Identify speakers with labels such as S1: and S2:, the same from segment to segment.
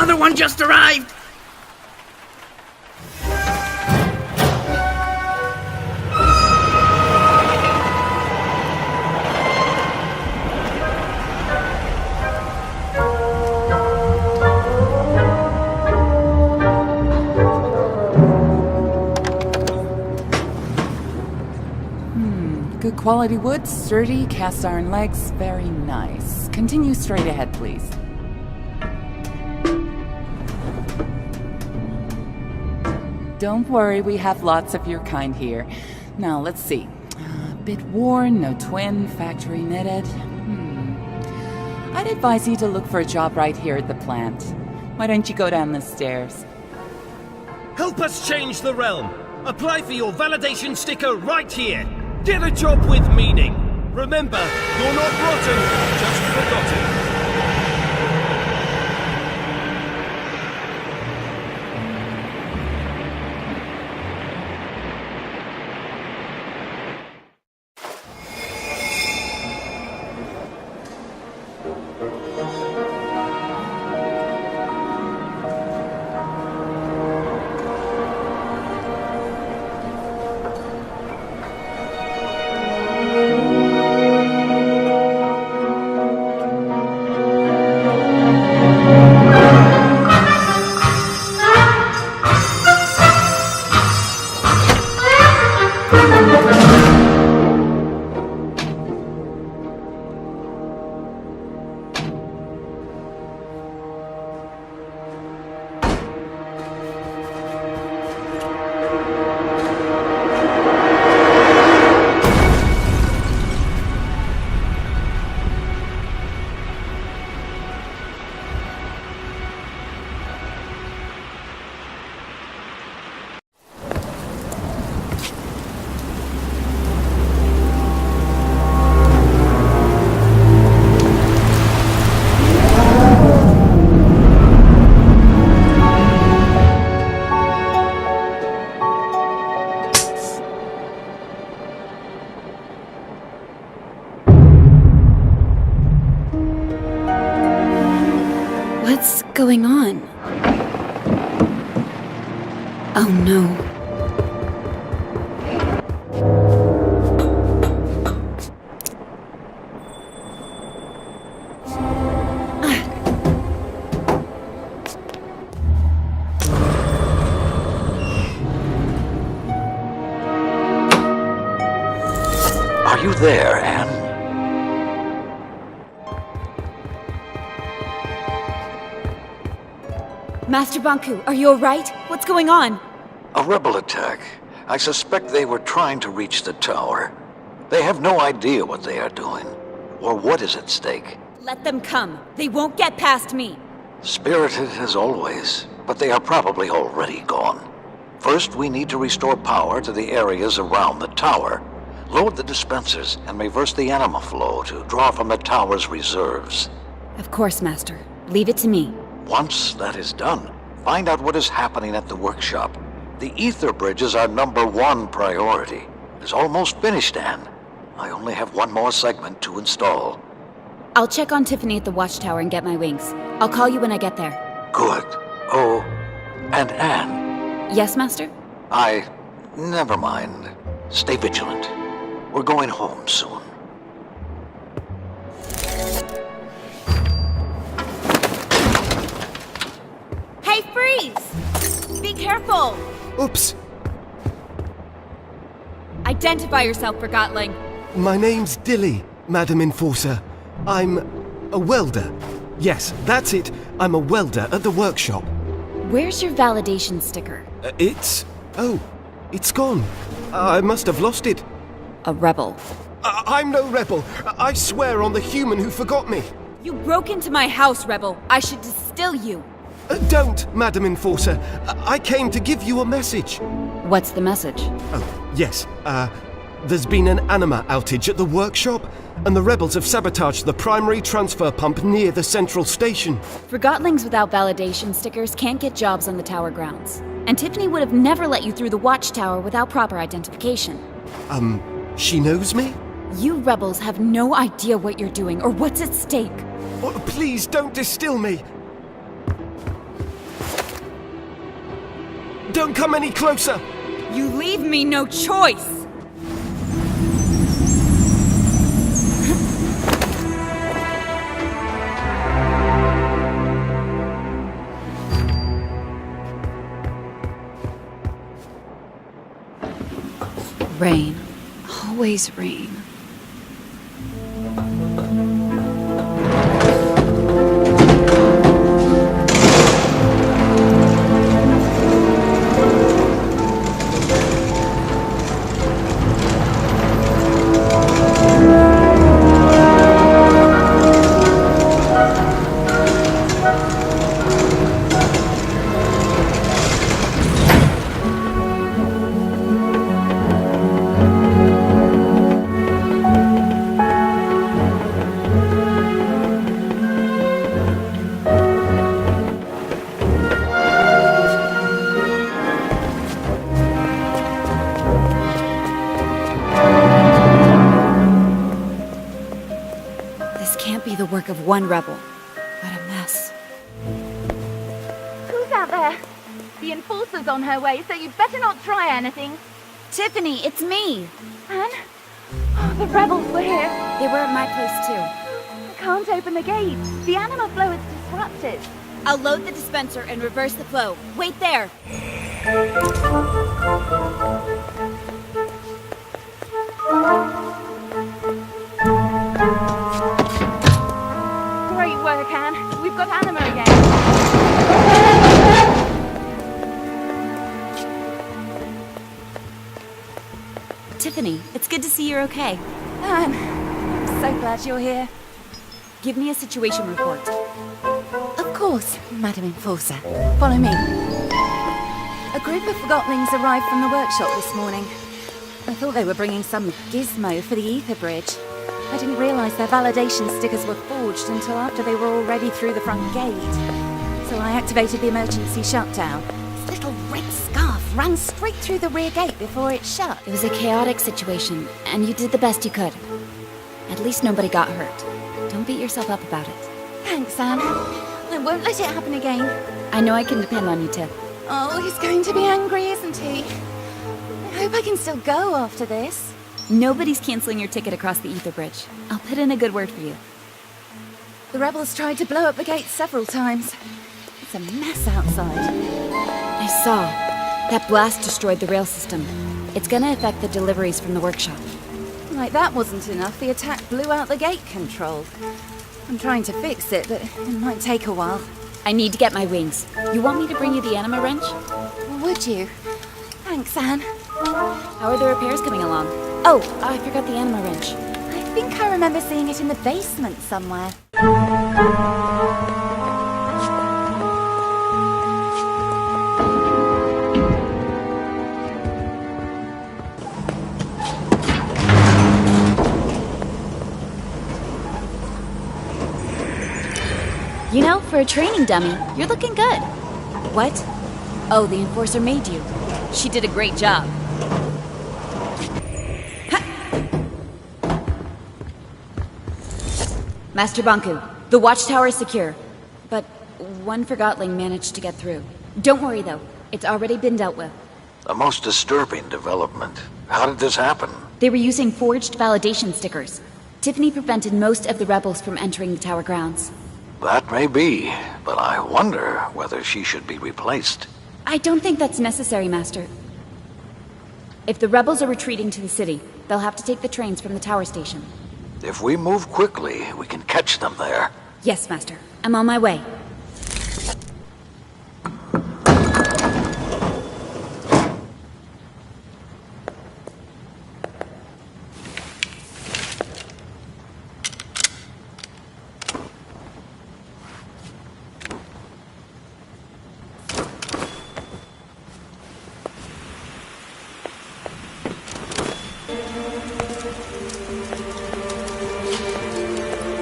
S1: Another one just arrived!
S2: Good quality wood, sturdy, cast iron legs, very nice. Continue straight ahead, please. Don't worry, we have lots of your kind here. Now, let's see. A bit worn, no twin, factory knitted. I'd advise you to look for a job right here at the plant. Why don't you go down the stairs?
S3: Help us change the realm. Apply for your validation sticker right here. Get a job with meaning. Remember, you're not rotten, just forgotten.
S4: What's going on? Oh no.
S5: Are you there, Anne?
S4: Master Banku, are you alright? What's going on?
S5: A rebel attack. I suspect they were trying to reach the tower. They have no idea what they are doing, or what is at stake.
S4: Let them come. They won't get past me.
S5: Spirited as always, but they are probably already gone. First, we need to restore power to the areas around the tower. Load the dispensers and reverse the anima flow to draw from the tower's reserves.
S4: Of course, Master. Leave it to me.
S5: Once that is done, find out what is happening at the workshop. The ether bridge is our #1 priority. It's almost finished, Anne. I only have one more segment to install.
S4: I'll check on Tiffany at the watchtower and get my wings. I'll call you when I get there.
S5: Good. Oh, and Anne.
S4: Yes, Master?
S5: Never mind. Stay vigilant. We're going home soon.
S4: Hey, freeze! Be careful!
S6: Oops!
S4: Identify yourself, Forgotton.
S6: My name's Dilly, Madam Enforcer. I'm a welder. Yes, that's it. I'm a welder at the workshop.
S4: Where's your validation sticker?
S6: Oh, it's gone. I must have lost it.
S4: A rebel.
S6: I'm no rebel. I swear on the human who forgot me.
S4: You broke into my house, rebel. I should distill you.
S6: Don't, Madam Enforcer. I came to give you a message.
S4: What's the message?
S6: Oh, yes. There's been an anima outage at the workshop, and the rebels have sabotaged the primary transfer pump near the central station.
S4: Forgottlings without validation stickers can't get jobs on the tower grounds. And Tiffany would have never let you through the watchtower without proper identification.
S6: She knows me?
S4: You rebels have no idea what you're doing or what's at stake.
S6: Oh, please don't distill me. Don't come any closer!
S4: You leave me no choice! Rain. Always rain. The work of one rebel. What a mess.
S1: Who's out there? The Enforcer's on her way, so you'd better not try anything.
S4: Tiffany, it's me!
S1: Anne? Oh, the rebels were here.
S4: They were at my place too.
S1: I can't open the gate. The anima flow is disrupted.
S4: I'll load the dispenser and reverse the flow. Wait there!
S1: Great work, Anne. We've got anima again.
S4: Tiffany, it's good to see you're okay.
S2: Anne, I'm so glad you're here.
S4: Give me a situation report.
S2: Of course, Madam Enforcer. Follow me. A group of Forgottlings arrived from the workshop this morning. I thought they were bringing some gizmo for the ether bridge. I didn't realise their validation stickers were forged until after they were already through the front gate. So I activated the emergency shutdown. This little red scarf ran straight through the rear gate before it shut.
S4: It was a chaotic situation, and you did the best you could. At least nobody got hurt. Don't beat yourself up about it.
S2: Thanks, Anne. I won't let it happen again.
S4: I know I can depend on you, Tiff.
S2: Oh, he's going to be angry, isn't he? I hope I can still go after this.
S4: Nobody's canceling your ticket across the ether bridge. I'll put in a good word for you.
S2: The rebels tried to blow up the gate several times. It's a mess outside.
S4: I saw. That blast destroyed the rail system. It's gonna affect the deliveries from the workshop.
S2: Like that wasn't enough, the attack blew out the gate control. I'm trying to fix it, but it might take a while.
S4: I need to get my wings. You want me to bring you the anima wrench?
S2: Would you? Thanks, Anne.
S4: How are the repairs coming along? Oh, I forgot the anima wrench.
S2: I think I remember seeing it in the basement somewhere.
S4: You know, for a training dummy, you're looking good. What? Oh, the Enforcer made you. She did a great job. Master Banku, the watchtower is secure. But one Forgottling managed to get through. Don't worry, though. It's already been dealt with.
S5: A most disturbing development. How did this happen?
S4: They were using forged validation stickers. Tiffany prevented most of the rebels from entering the tower grounds.
S5: That may be, but I wonder whether she should be replaced.
S4: I don't think that's necessary, Master. If the rebels are retreating to the city, they'll have to take the trains from the tower station.
S5: If we move quickly, we can catch them there.
S4: Yes, Master. I'm on my way.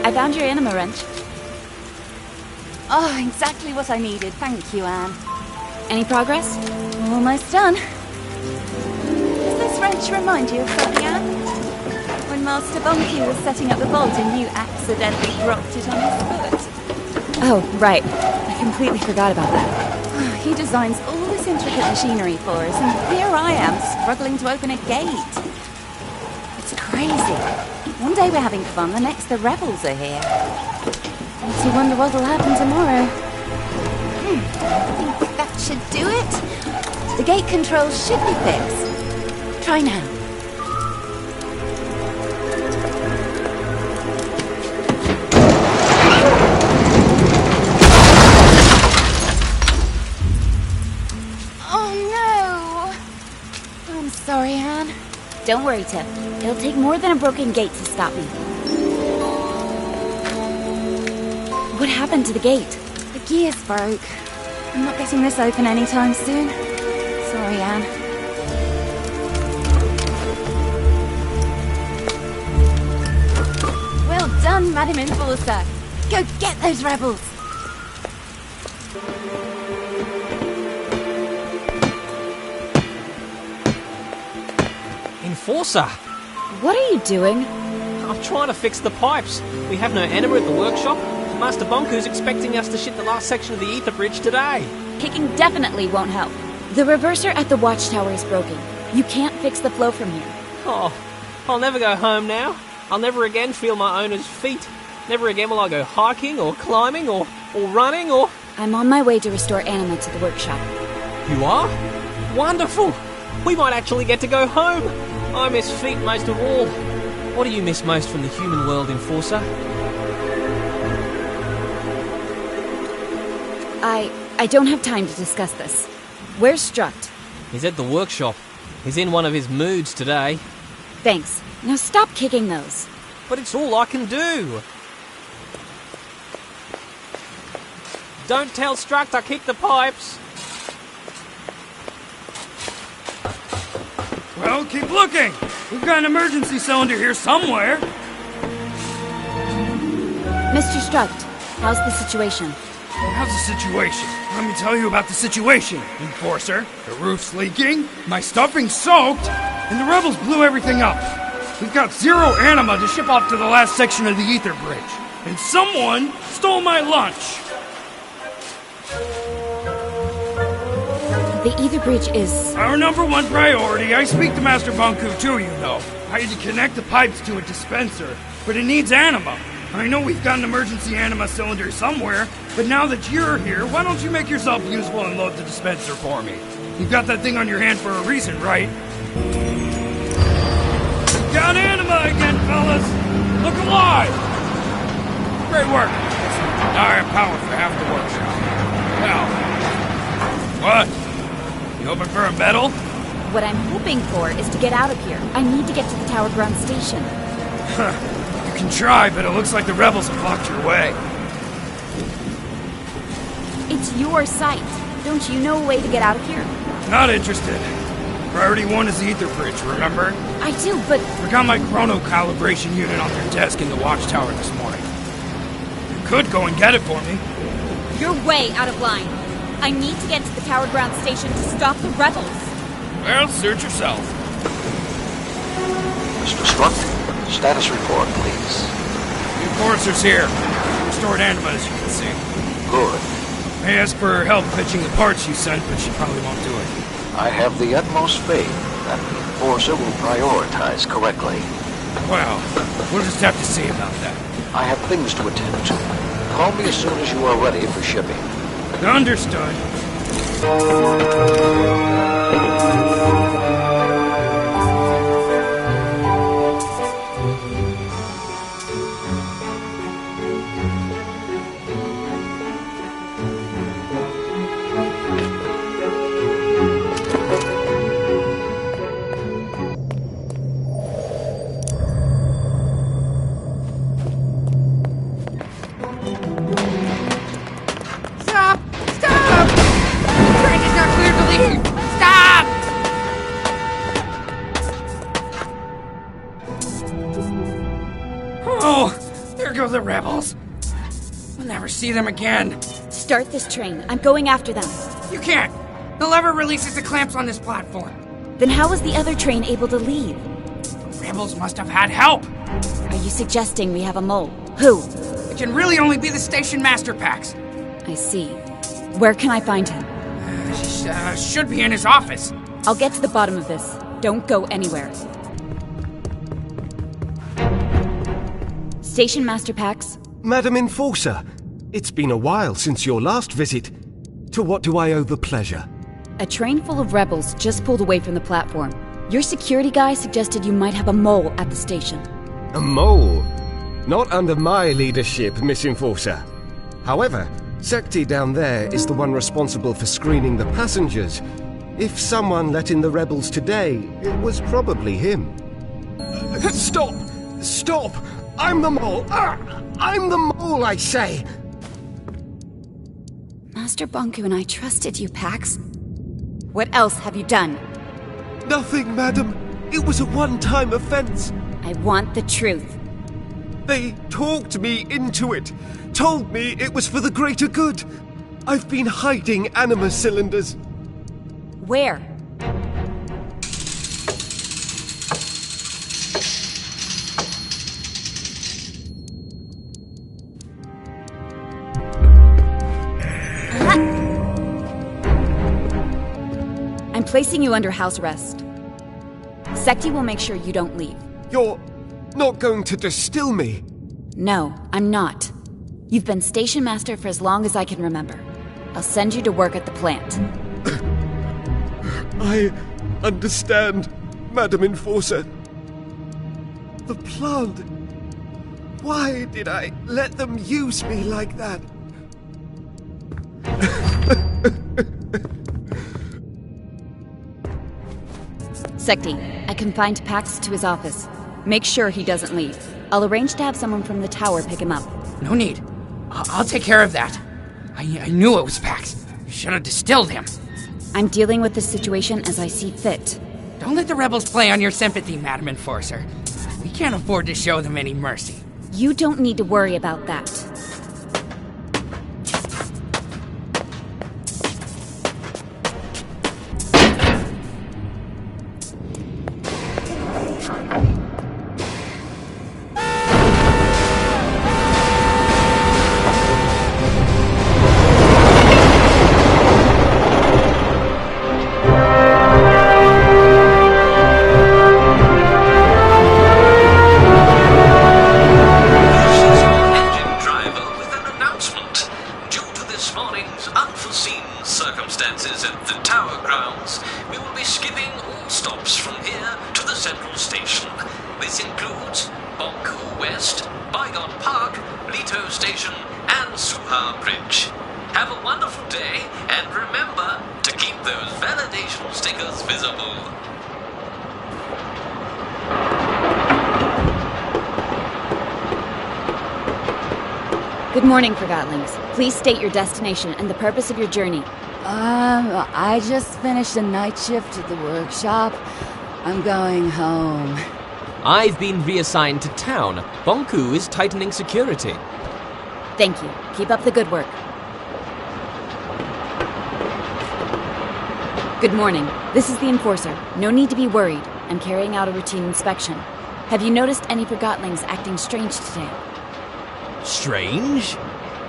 S4: I found your anima wrench.
S2: Oh, exactly what I needed. Thank you, Anne.
S4: Any progress?
S2: Almost done. Does this wrench remind you of something, Anne? When Master Bunky was setting up the vault and you accidentally dropped it on his foot.
S4: Oh, right. I completely forgot about that.
S2: He designs all this intricate machinery for us, and here I am, struggling to open a gate. It's crazy. One day we're having fun, the next the rebels are here. Makes you wonder what'll happen tomorrow. I think that should do it. The gate controls should be fixed. Try now. Sorry, Anne. Don't worry, Tip. It'll take more than a broken gate to stop me. What happened to the gate? The gears broke. I'm not getting this open anytime soon. Sorry, Anne. Well done, Madam Enforcer. Go get those rebels.
S7: Enforcer!
S4: What are you doing?
S7: I'm trying to fix the pipes. We have no enema at the workshop. Master Bonku's expecting us to ship the last section of the ether bridge today.
S4: Kicking definitely won't help. The reverser at the watchtower is broken. You can't fix the flow from here.
S7: Oh, I'll never go home now. I'll never again feel my owner's feet. Never again will I go hiking or climbing or running or...
S4: I'm on my way to restore anima to the workshop.
S7: You are? Wonderful! We might actually get to go home. I miss feet most of all. What do you miss most from the human world, Enforcer?
S4: I don't have time to discuss this. Where's Struct?
S7: He's at the workshop. He's in one of his moods today.
S4: Thanks. Now stop kicking those.
S7: But it's all I can do. Don't tell Struct I kicked the pipes.
S8: Well, keep looking. We've got an emergency cylinder here somewhere.
S4: Mr. Struct, how's the situation?
S8: How's the situation? Let me tell you about the situation, Enforcer. The roof's leaking, my stuffing's soaked, and the rebels blew everything up. We've got 0 anima to ship off to the last section of the ether bridge. And someone stole my lunch.
S4: The ether bridge is...
S8: Our #1 priority. I speak to Master Bonku too, you know. I had to connect the pipes to a dispenser, but it needs anima. I know we've got an emergency anima cylinder somewhere, but now that you're here, why don't you make yourself useful and load the dispenser for me? You've got that thing on your hand for a reason, right? Got anima again, fellas! Look alive! Great work! Now I have power for half the workshop. Now, what? You hoping for a medal?
S4: What I'm hoping for is to get out of here. I need to get to the Tower Ground Station.
S8: You can try, but it looks like the rebels have blocked your way.
S4: It's your site. Don't you know a way to get out of here?
S8: Not interested. Priority 1 is the ether bridge, remember?
S4: I do, but...
S8: Forgot my chrono calibration unit on your desk in the watchtower this morning. You could go and get it for me.
S4: You're way out of line. I need to get to the Tower Ground Station to stop the rebels.
S8: Well, suit yourself.
S5: Mr. Struck, status report, please.
S8: The Enforcer's here. Restored anima, as you can see.
S5: Good.
S8: I asked for her help fetching the parts you sent, but she probably won't do it.
S5: I have the utmost faith that the Enforcer will prioritize correctly.
S8: Well, we'll just have to see about that.
S5: I have things to attend to. Call me as soon as you are ready for shipping.
S8: Understood.
S9: Stop! Stop! The train is not clear to leave! Stop!
S8: Oh, there go the rebels. We'll never see them again.
S4: Start this train. I'm going after them.
S9: You can't! The lever releases the clamps on this platform.
S4: Then how was the other train able to leave?
S9: The rebels must have had help!
S4: Are you suggesting we have a mole? Who?
S9: It can really only be the station master packs.
S4: I see. Where can I find him?
S9: Should be in his office.
S4: I'll get to the bottom of this. Don't go anywhere. Station Master Pax.
S6: Madam Enforcer, it's been a while since your last visit. To what do I owe the pleasure?
S4: A train full of rebels just pulled away from the platform. Your security guy suggested you might have a mole at the station.
S6: A mole? Not under my leadership, Miss Enforcer. However, Sekti down there is the one responsible for screening the passengers. If someone let in the rebels today, it was probably him. Stop! Stop! I'm the mole! I'm the mole, I say!
S4: Master Banku and I trusted you, Pax. What else have you done?
S6: Nothing, madam. It was a one-time offense.
S4: I want the truth.
S6: They talked me into it. Told me it was for the greater good. I've been hiding anima cylinders.
S4: Where? I'm placing you under house arrest. Sekti will make sure you don't leave.
S6: You're not going to distill me?
S4: No, I'm not. You've been station master for as long as I can remember. I'll send you to work at the plant.
S6: I understand, Madam Enforcer. The plant. Why did I let them use me like that?
S4: Sekti, I confined Pax to his office. Make sure he doesn't leave. I'll arrange to have someone from the tower pick him up.
S9: No need. I'll take care of that. I knew it was Pax. Should have distilled him.
S4: I'm dealing with this situation as I see fit.
S9: Don't let the rebels play on your sympathy, Madam Enforcer. We can't afford to show them any mercy.
S4: You don't need to worry about that. Good morning, Forgottlings. Please state your destination and the purpose of your journey.
S2: I just finished a night shift at the workshop. I'm going home.
S7: I've been reassigned to town. Bonku is tightening security.
S4: Thank you. Keep up the good work. Good morning. This is the Enforcer. No need to be worried. I'm carrying out a routine inspection. Have you noticed any Forgottlings acting strange today?
S7: Strange?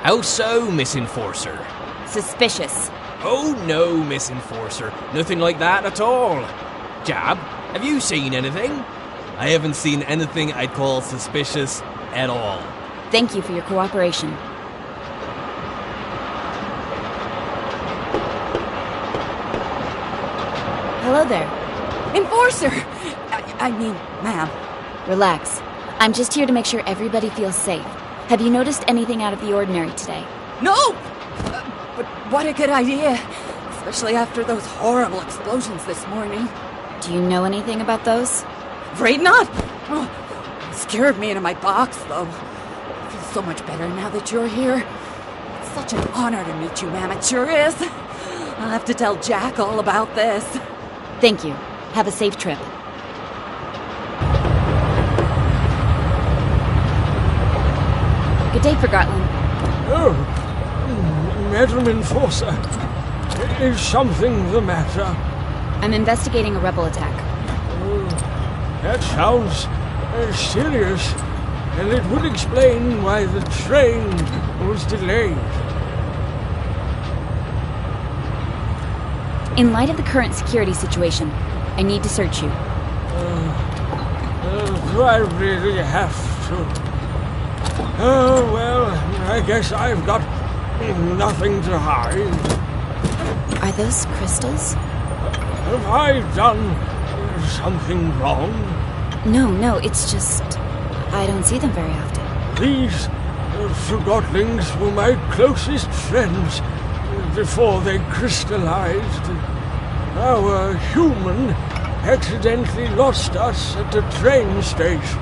S7: How so, Miss Enforcer?
S4: Suspicious.
S7: Oh no, Miss Enforcer. Nothing like that at all. Jab, have you seen anything? I haven't seen anything I'd call suspicious at all.
S4: Thank you for your cooperation. Hello there.
S2: Enforcer! I mean, ma'am.
S4: Relax. I'm just here to make sure everybody feels safe. Have you noticed anything out of the ordinary today?
S2: No! But what a good idea. Especially after those horrible explosions this morning.
S4: Do you know anything about those?
S2: Afraid not. Oh, it scared me into my box, though. I feel so much better now that you're here. It's such an honor to meet you, ma'am. It sure is. I'll have to tell Jack all about this.
S4: Thank you. Have a safe trip. Good day, Forgotton.
S8: Oh, Madam Enforcer. Is something the matter?
S4: I'm investigating a rebel attack.
S8: That sounds serious, and it would explain why the train was delayed.
S4: In light of the current security situation, I need to search you.
S10: Do I really have to? Oh, well, I guess I've got nothing to hide.
S4: Are those crystals?
S10: Have I done something wrong?
S4: No, it's just... I don't see them very often.
S10: These Forgottlings were my closest friends before they crystallized. Our human accidentally lost us at the train station.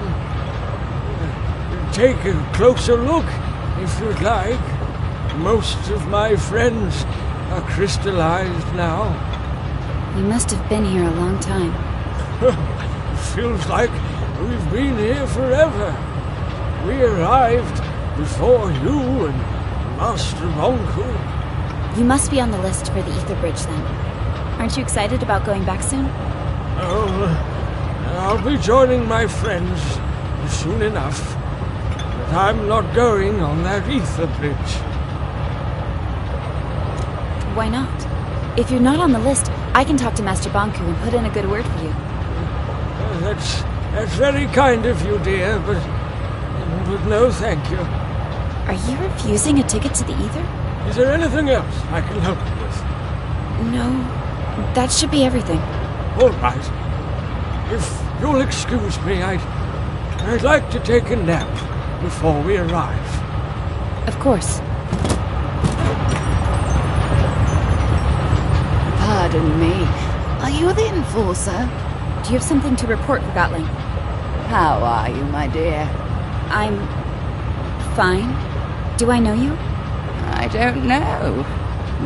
S10: Take a closer look, if you'd like. Most of my friends are crystallized now.
S4: You must have been here a long time.
S10: Feels like we've been here forever. We arrived before you and Master Bonku.
S4: You must be on the list for the Ether Bridge, then. Aren't you excited about going back soon?
S10: Oh, I'll be joining my friends soon enough. But I'm not going on that Ether Bridge.
S4: Why not? If you're not on the list, I can talk to Master Bonku and put in a good word for you.
S10: That's very kind of you, dear, but no thank you.
S4: Are you refusing a ticket to the Ether?
S10: Is there anything else I can help you with?
S4: No, that should be everything.
S10: All right. If you'll excuse me, I'd like to take a nap before we arrive.
S4: Of course.
S2: Pardon me. Are you the Enforcer?
S4: Do you have something to report, Forgotton?
S2: How are you, my dear?
S4: I'm... fine. Do I know you?
S2: I don't know.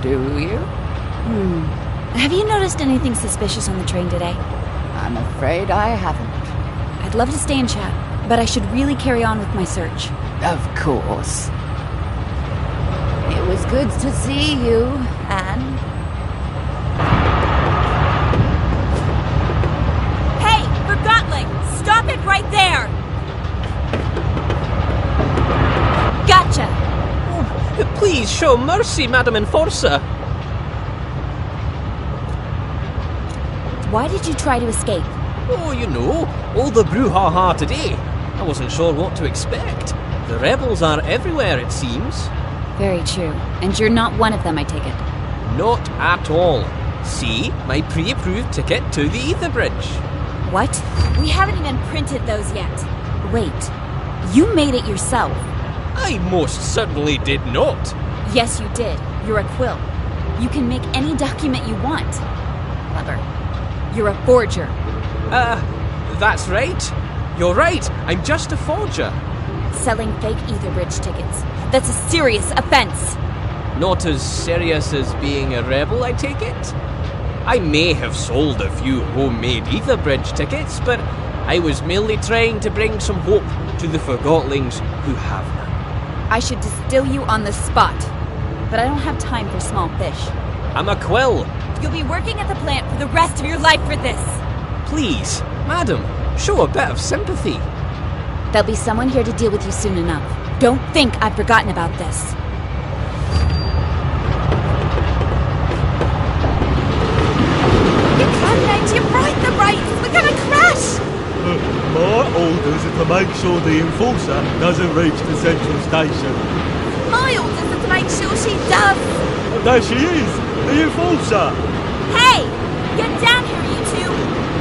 S2: Do you?
S4: Have you noticed anything suspicious on the train today?
S2: I'm afraid I haven't.
S4: I'd love to stay and chat, but I should really carry on with my search.
S2: Of course. It was good to see you, Anne.
S11: Hey, Forgotton! Stop it right there! Gotcha!
S7: Please show mercy, Madam Enforcer.
S4: Why did you try to escape?
S7: Oh, you know, all the brouhaha today. I wasn't sure what to expect. The rebels are everywhere, it seems.
S4: Very true. And you're not one of them, I take it.
S7: Not at all. See, my pre-approved ticket to the Ether Bridge.
S4: What?
S11: We haven't even printed those yet.
S4: Wait. You made it yourself.
S7: I most certainly did not.
S4: Yes, you did. You're a quill. You can make any document you want. Clever. You're a forger.
S7: That's right. You're right. I'm just a forger.
S4: Selling fake Ether Bridge tickets. That's a serious offense.
S7: Not as serious as being a rebel, I take it? I may have sold a few homemade Ether Bridge tickets, but I was merely trying to bring some hope to the Forgottlings who have none.
S4: I should distill you on the spot. But I don't have time for small fish.
S7: I'm a quill.
S11: You'll be working at the plant for the rest of your life for this.
S7: Please, madam, show a bit of sympathy.
S4: There'll be someone here to deal with you soon enough. Don't think I've forgotten about this.
S11: You can't, you're right, the brakes! We're gonna crash!
S12: My orders are to make sure the Enforcer doesn't reach the central station.
S11: My orders are to make sure she does!
S12: There she is! The Enforcer!
S11: Hey! Get down here, you two!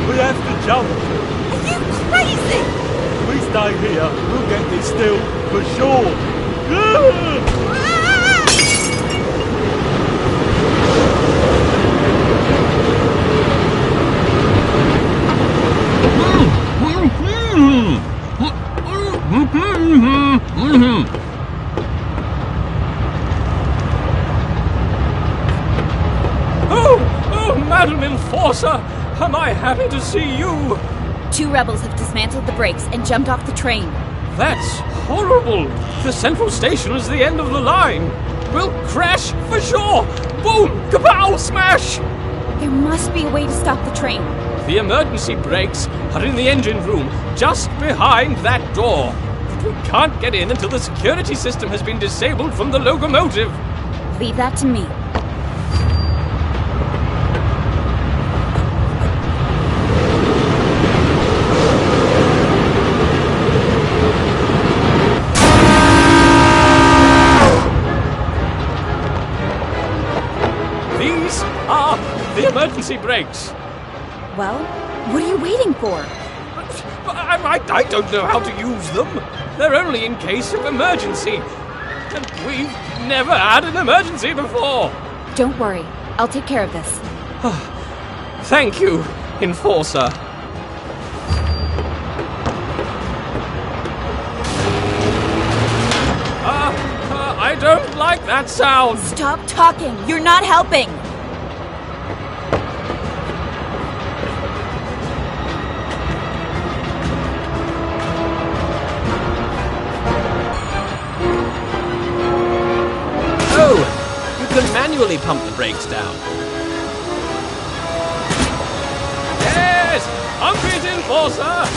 S12: We have to jump.
S11: Are you crazy?
S12: If we stay here, we'll get this still, for sure.
S7: Oh, Madam Enforcer! Am I happy to see you?
S4: 2 rebels have dismantled the brakes and jumped off the train.
S7: That's horrible! The central station is the end of the line. We'll crash for sure! Boom! Kapow! Smash!
S4: There must be a way to stop the train.
S7: The emergency brakes are in the engine room, just behind that door. But we can't get in until the security system has been disabled from the locomotive.
S4: Leave that to me.
S7: These are the emergency brakes.
S4: Well, what are you waiting for?
S7: I don't know how to use them. They're only in case of emergency. And we've never had an emergency before.
S4: Don't worry. I'll take care of this.
S7: Thank you, Enforcer. I don't like that sound.
S4: Stop talking. You're not helping.
S7: Oh, you can manually pump the brakes down. Yes! Pump it, Enforcer!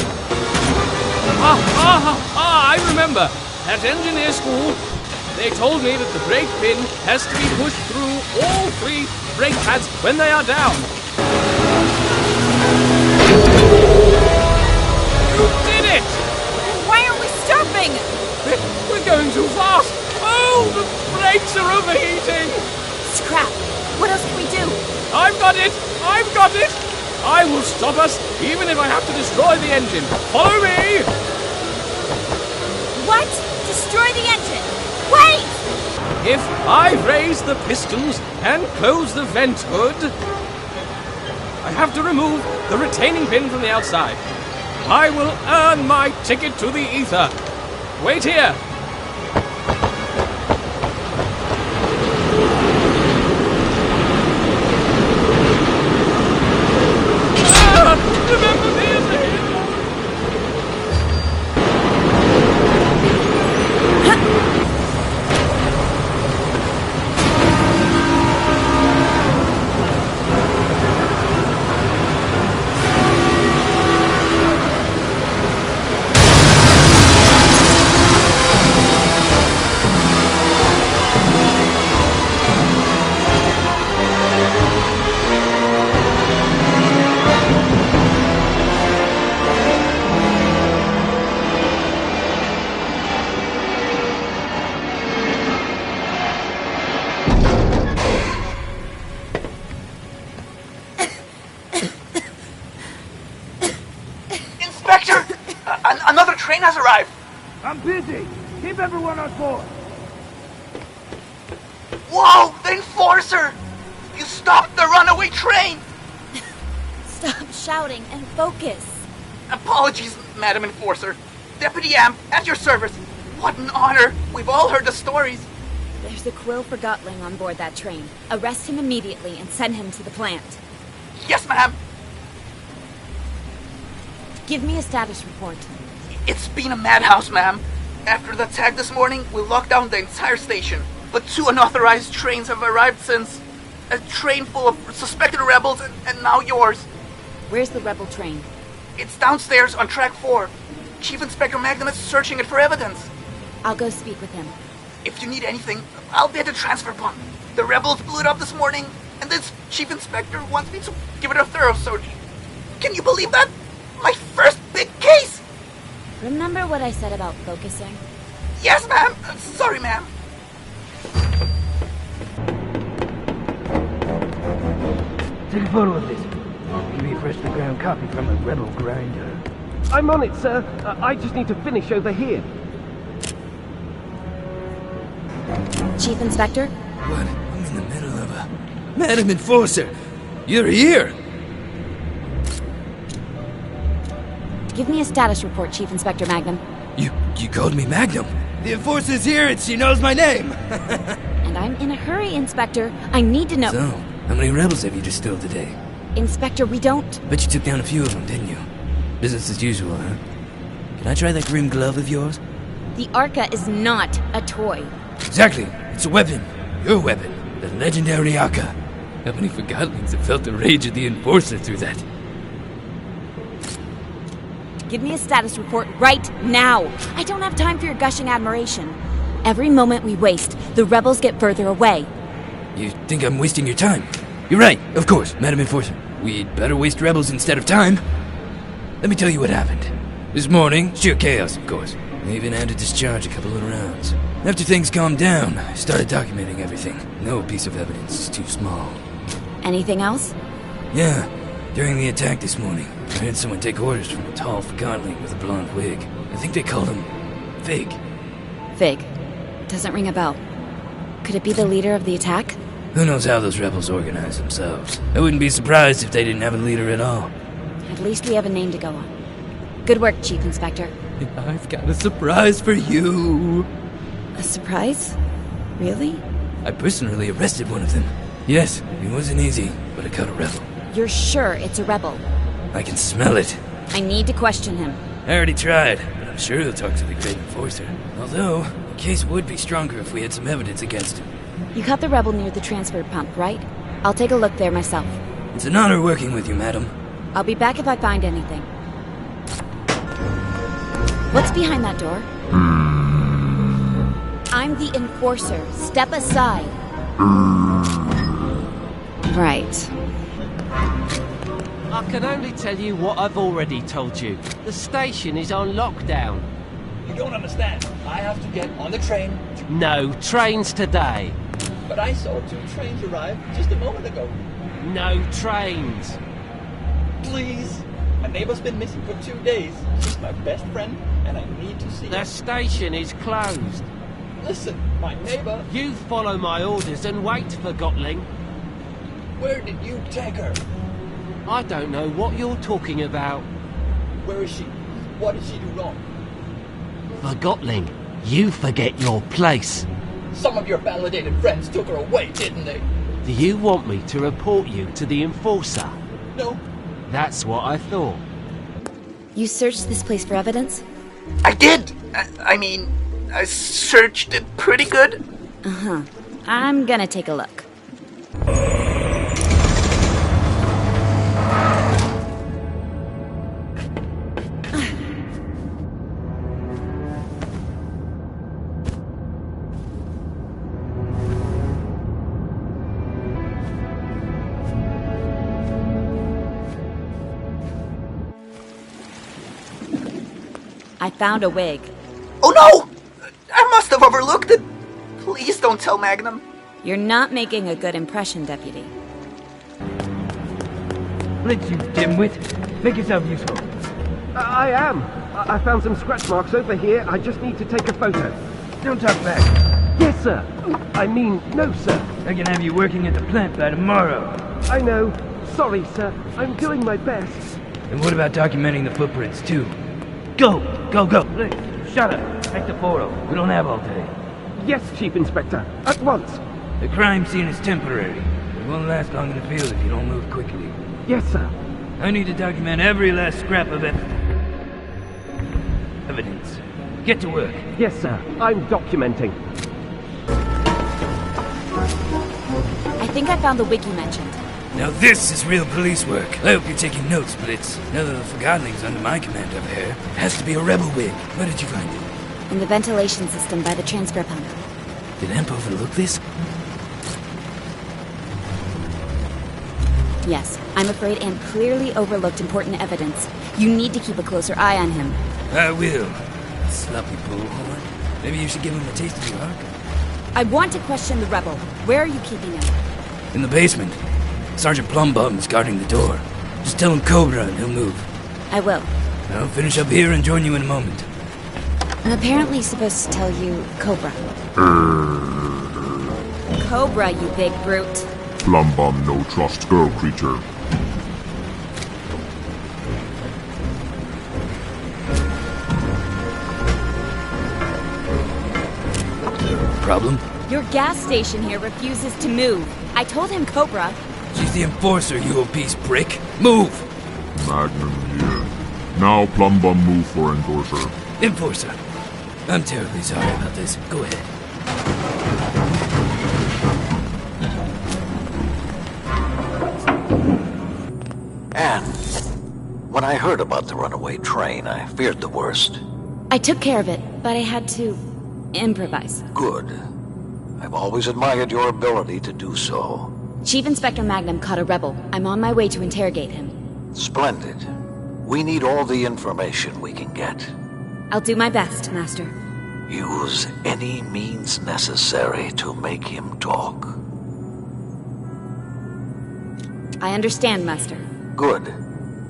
S7: I remember. At engineer school, they told me that the brake pin has to be pushed through all 3 brake pads when they are down. You did it!
S11: Why aren't we stopping?
S7: We're going too fast! Oh, the brakes are overheating!
S4: Scrap. What else can we do?
S7: I've got it! I've got it! I will stop us, even if I have to destroy the engine. Follow me!
S11: What? Destroy the engine! Wait!
S7: If I raise the pistons and close the vent hood, I have to remove the retaining pin from the outside. I will earn my ticket to the ether. Wait here. Remember me as a hero.
S13: Another train has arrived!
S8: I'm busy! Keep everyone on board!
S13: Whoa! The Enforcer! You stopped the runaway train!
S4: Stop shouting and focus.
S13: Apologies, Madam Enforcer. Deputy Amp, at your service. What an honor! We've all heard the stories.
S4: There's a Quill Forgotton on board that train. Arrest him immediately and send him to the plant.
S13: Yes, ma'am.
S4: Give me a status report.
S13: It's been a madhouse, ma'am. After the attack this morning, we locked down the entire station. But 2 unauthorized trains have arrived since. A train full of suspected rebels and now yours.
S4: Where's the rebel train?
S13: It's downstairs on track 4. Chief Inspector Magnum is searching it for evidence.
S4: I'll go speak with him.
S13: If you need anything, I'll be at the transfer pump. The rebels blew it up this morning, and this Chief Inspector wants me to give it a thorough search. Can you believe that? My first big case!
S4: Remember what I said about focusing?
S13: Yes, ma'am. Sorry, ma'am.
S8: Take a photo of this. Give me a freshly ground copy from a rebel grinder.
S3: I'm on it, sir. I just need to finish over here.
S4: Chief Inspector?
S9: What? I'm in the middle of a... Madam Enforcer! You're here!
S4: Give me a status report, Chief Inspector Magnum.
S9: You called me Magnum? The Enforcer's here and she knows my name!
S4: And I'm in a hurry, Inspector. I need to know...
S9: So, how many rebels have you distilled today?
S4: Inspector, we don't...
S9: Bet you took down a few of them, didn't you? Business as usual, huh? Can I try that grim glove of yours?
S4: The Arca is not a toy.
S9: Exactly. It's a weapon. Your weapon. The legendary Arca. How many Forgottlings have felt the rage of the Enforcer through that?
S4: Give me a status report right now. I don't have time for your gushing admiration. Every moment we waste, the rebels get further away.
S9: You think I'm wasting your time? You're right, of course, Madam Enforcer. We'd better waste rebels instead of time. Let me tell you what happened. This morning, sheer chaos, of course. I even had to discharge a couple of rounds. After things calmed down, I started documenting everything. No piece of evidence is too small.
S4: Anything else?
S9: Yeah, during the attack this morning, I heard someone take orders from a tall Forgotton with a blonde wig. I think they called him Fig.
S4: Fig. Doesn't ring a bell. Could it be the leader of the attack?
S9: Who knows how those rebels organize themselves? I wouldn't be surprised if they didn't have a leader at all.
S4: At least we have a name to go on. Good work, Chief Inspector.
S9: I've got a surprise for you.
S4: A surprise? Really?
S9: I personally arrested one of them. Yes, it wasn't easy, but I caught a rebel.
S4: You're sure it's a rebel?
S9: I can smell it.
S4: I need to question him.
S9: I already tried, but I'm sure he'll talk to the Great Enforcer. Although, the case would be stronger if we had some evidence against him.
S4: You caught the rebel near the transfer pump, right? I'll take a look there myself.
S9: It's an honor working with you, madam.
S4: I'll be back if I find anything. What's behind that door? I'm the Enforcer. Step aside. Right.
S14: I can only tell you what I've already told you. The station is on lockdown.
S15: You don't understand. I have to get on the train.
S14: No trains today.
S15: But I saw 2 trains arrive just a moment ago.
S14: No trains.
S15: Please. My neighbor's been missing for 2 days. She's my best friend, and I need to see her.
S14: The station is closed.
S15: Listen, my neighbor...
S14: You follow my orders and wait, Forgotton.
S15: Where did you take her?
S14: I don't know what you're talking about.
S15: Where is she? What did she do wrong?
S14: Forgotton, you forget your place.
S15: Some of your validated friends took her away, didn't they?
S14: Do you want me to report you to the Enforcer?
S15: No.
S14: That's what I thought.
S4: You searched this place for evidence?
S13: I did! I mean, I searched it pretty good.
S4: Uh-huh. I'm gonna take a look. I found a wig.
S13: Oh no! I must have overlooked it. Please don't tell Magnum.
S4: You're not making a good impression, Deputy.
S10: Blitz, you dimwit. Make yourself useful.
S6: I am. I found some scratch marks over here. I just need to take a photo.
S10: Don't talk back.
S6: Yes, sir. I mean, no, sir.
S10: I can have you working at the plant by tomorrow.
S6: I know. Sorry, sir. I'm doing my best.
S9: And what about documenting the footprints, too?
S10: Go! Go, go! Blitz, shut up. Take the photo. We don't have all day.
S6: Yes, Chief Inspector. At once.
S9: The crime scene is temporary. It won't last long in the field if you don't move quickly.
S6: Yes, sir.
S9: I need to document every last scrap of evidence. Get to work.
S6: Yes, sir. I'm documenting.
S4: I think I found the wig you mentioned.
S9: Now this is real police work. I hope you're taking notes, Blitz. Now that the Forgotton's under my command over here, it has to be a rebel wig. Where did you find it?
S4: In the ventilation system by the transfer pump.
S9: Did Emp overlook this?
S4: Yes, I'm afraid Amp clearly overlooked important evidence. You need to keep a closer eye on him.
S9: I will. Sloppy bullhorn. Maybe you should give him a taste of your arc.
S4: I want to question the rebel. Where are you keeping him?
S9: In the basement. Sergeant Plumbum is guarding the door. Just tell him Cobra and he'll move.
S4: I will.
S9: I'll finish up here and join you in a moment.
S4: I'm apparently supposed to tell you Cobra. Cobra, you big brute.
S16: Plumbum no trust girl creature.
S9: Problem?
S4: Your gas station here refuses to move. I told him Cobra.
S9: She's the enforcer, you obese prick. Move!
S16: Magnum here. Now Plumbum move for Enforcer.
S9: Enforcer. I'm terribly sorry about this. Go ahead.
S5: And when I heard about the runaway train, I feared the worst.
S4: I took care of it, but I had to improvise.
S5: Good. I've always admired your ability to do so.
S4: Chief Inspector Magnum caught a rebel. I'm on my way to interrogate him.
S5: Splendid. We need all the information we can get.
S4: I'll do my best, Master.
S5: Use any means necessary to make him talk.
S4: I understand, Master.
S5: Good.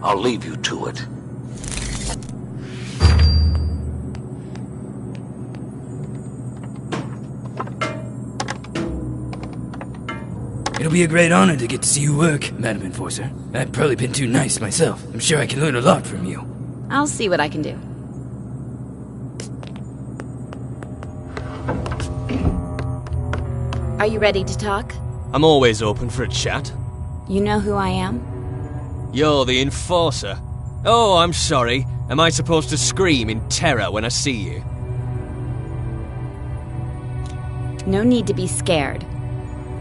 S5: I'll leave you to it.
S9: It'll be a great honor to get to see you work, Madam Enforcer. I've probably been too nice myself. I'm sure I can learn a lot from you.
S4: I'll see what I can do. Are you ready to talk?
S7: I'm always open for a chat.
S4: You know who I am?
S7: You're the Enforcer. Oh, I'm sorry. Am I supposed to scream in terror when I see you?
S4: No need to be scared.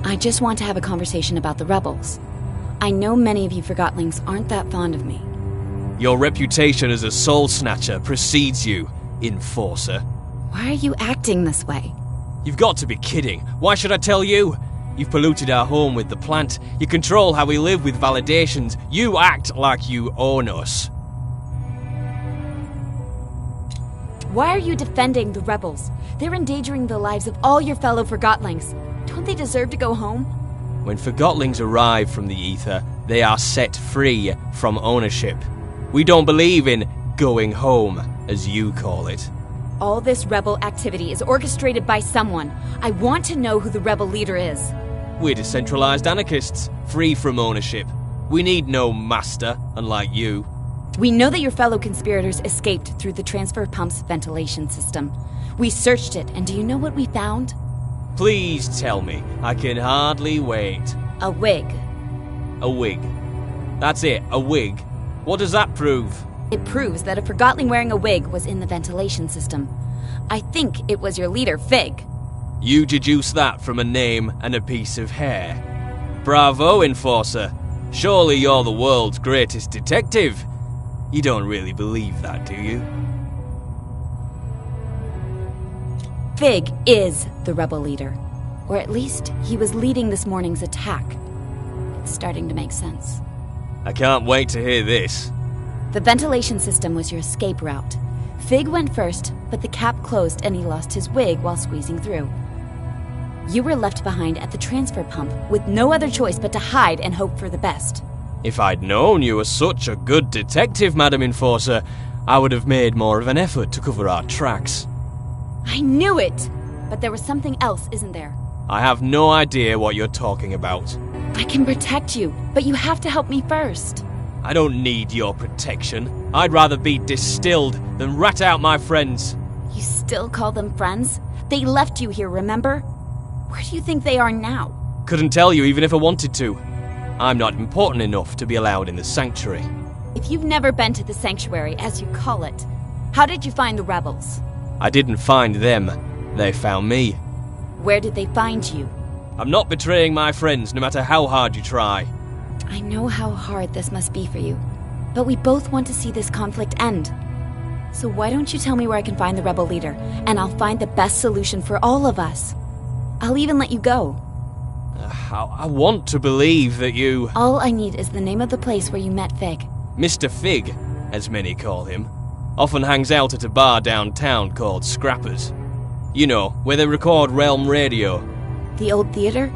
S4: I just want to have a conversation about the rebels. I know many of you Forgottlings aren't that fond of me.
S7: Your reputation as a soul snatcher precedes you, Enforcer.
S4: Why are you acting this way?
S7: You've got to be kidding. Why should I tell you? You've polluted our home with the plant. You control how we live with validations. You act like you own us.
S4: Why are you defending the rebels? They're endangering the lives of all your fellow Forgottlings. Don't they deserve to go home?
S7: When Forgottlings arrive from the ether, they are set free from ownership. We don't believe in going home, as you call it.
S4: All this rebel activity is orchestrated by someone. I want to know who the rebel leader is.
S7: We're decentralized anarchists, free from ownership. We need no master, unlike you.
S4: We know that your fellow conspirators escaped through the transfer pump's ventilation system. We searched it, and do you know what we found?
S7: Please tell me. I can hardly wait.
S4: A wig.
S7: A wig. That's it, a wig. What does that prove?
S4: It proves that a Forgottling wearing a wig was in the ventilation system. I think it was your leader, Fig.
S7: You deduce that from a name and a piece of hair. Bravo, Enforcer. Surely you're the world's greatest detective. You don't really believe that, do you?
S4: Fig is the rebel leader. Or at least, he was leading this morning's attack. It's starting to make sense.
S7: I can't wait to hear this.
S4: The ventilation system was your escape route. Fig went first, but the cap closed and he lost his wig while squeezing through. You were left behind at the transfer pump with no other choice but to hide and hope for the best.
S7: If I'd known you were such a good detective, Madam Enforcer, I would have made more of an effort to cover our tracks.
S4: I knew it! But there was something else, isn't there?
S7: I have no idea what you're talking about.
S4: I can protect you, but you have to help me first.
S7: I don't need your protection. I'd rather be distilled than rat out my friends.
S4: You still call them friends? They left you here, remember? Where do you think they are now?
S7: Couldn't tell you even if I wanted to. I'm not important enough to be allowed in the sanctuary.
S4: If you've never been to the sanctuary, as you call it, how did you find the rebels?
S7: I didn't find them. They found me.
S4: Where did they find you?
S7: I'm not betraying my friends, no matter how hard you try.
S4: I know how hard this must be for you, but we both want to see this conflict end. So why don't you tell me where I can find the rebel leader, and I'll find the best solution for all of us. I'll even let you go.
S7: I want to believe that you...
S4: All I need is the name of the place where you met Fig.
S7: Mr. Fig, as many call him, often hangs out at a bar downtown called Scrappers. You know, where they record Realm Radio.
S4: The old theater?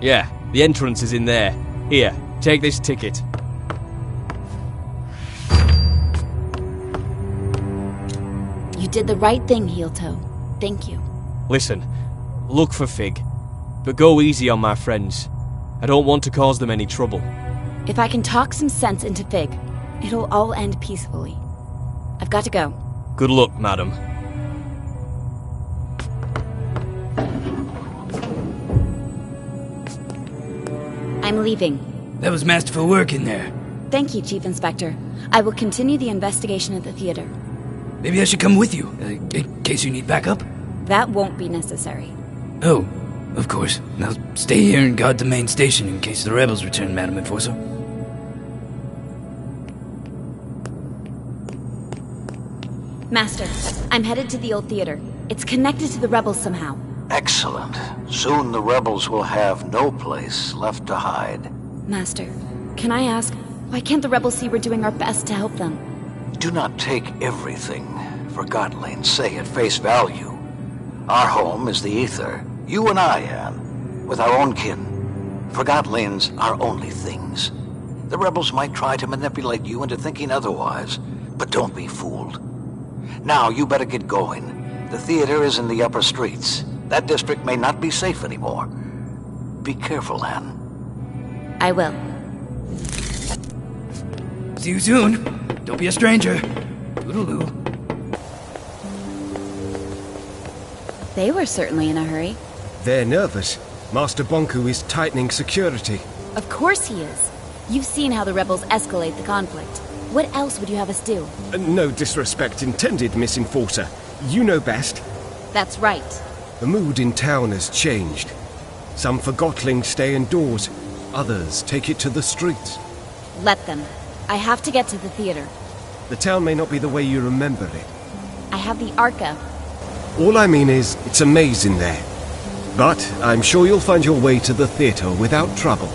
S7: Yeah, the entrance is in there. Here, take this ticket.
S4: You did the right thing, Heel Toe. Thank you.
S7: Listen, look for Fig, but go easy on my friends. I don't want to cause them any trouble.
S4: If I can talk some sense into Fig, it'll all end peacefully. I've got to go.
S7: Good luck, madam.
S4: I'm leaving.
S9: That was masterful work in there.
S4: Thank you, Chief Inspector. I will continue the investigation at the theater.
S9: Maybe I should come with you, in case you need backup?
S4: That won't be necessary.
S9: Oh, of course. Now stay here and guard the main station in case the rebels return, Madam Enforcer.
S4: Master, I'm headed to the old theater. It's connected to the rebels somehow.
S5: Excellent. Soon the rebels will have no place left to hide.
S4: Master, can I ask, why can't the rebels see we're doing our best to help them?
S5: Do not take everything Forgottlings say at face value. Our home is the ether. You and I, Anne, with our own kin. Forgottlings are only things. The rebels might try to manipulate you into thinking otherwise, but don't be fooled. Now, you better get going. The theater is in the upper streets. That district may not be safe anymore. Be careful, Anne.
S4: I will.
S9: See you soon. Don't be a stranger. Toodaloo.
S4: They were certainly in a hurry.
S6: They're nervous. Master Bonku is tightening security.
S4: Of course he is. You've seen how the rebels escalate the conflict. What else would you have us do?
S6: No disrespect intended, Miss Enforcer. You know best.
S4: That's right.
S6: The mood in town has changed. Some Forgottlings stay indoors. Others take it to the streets.
S4: Let them. I have to get to the theater.
S6: The town may not be the way you remember it.
S4: I have the Arca.
S6: All I mean is, it's a maze in there. But I'm sure you'll find your way to the theater without trouble.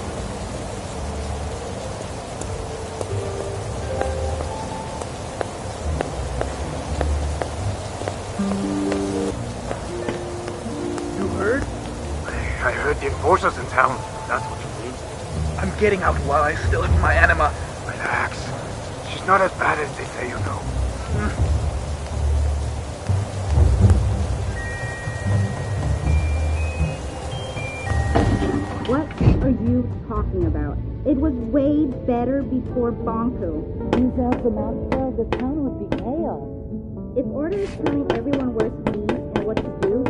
S17: You heard? I heard the Enforcer's in town. That's what you mean. I'm getting out while I still have my anima. Relax. She's not as bad as they say, you know.
S18: What are you talking about? It was way better before Bonku.
S2: Without the monster, the town would be chaos.
S18: If Order is telling everyone where to be and what to do,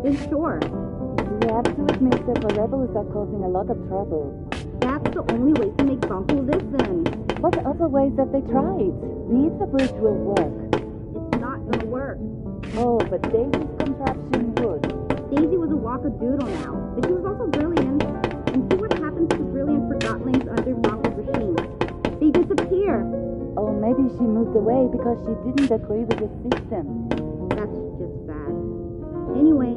S18: then sure.
S2: We have to admit that the rebels are causing a lot of trouble.
S18: That's the only way to make Bonku listen.
S2: What other ways have they tried? The ether bridge will work.
S18: It's not gonna work.
S2: Oh, but Daisy's contraption would.
S18: Daisy was a walkadoodle now, but she was also brilliant. And see what happens to brilliant Forgottlings under Bonku's regime. They disappear.
S2: Oh, maybe she moved away because she didn't agree with the system.
S18: That's just bad. Anyway,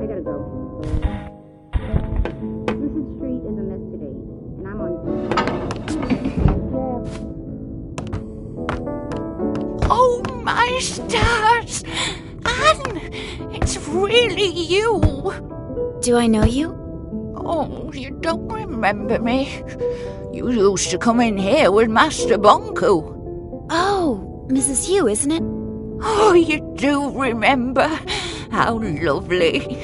S18: I gotta go. Lucid Street is a mess today, and I'm on.
S11: Oh, my stars! Anne! It's really you!
S4: Do I know you?
S11: Oh, you don't remember me? You used to come in here with Master Bonku.
S4: Oh, Mrs. Yu, isn't it?
S11: Oh, you do remember? How lovely.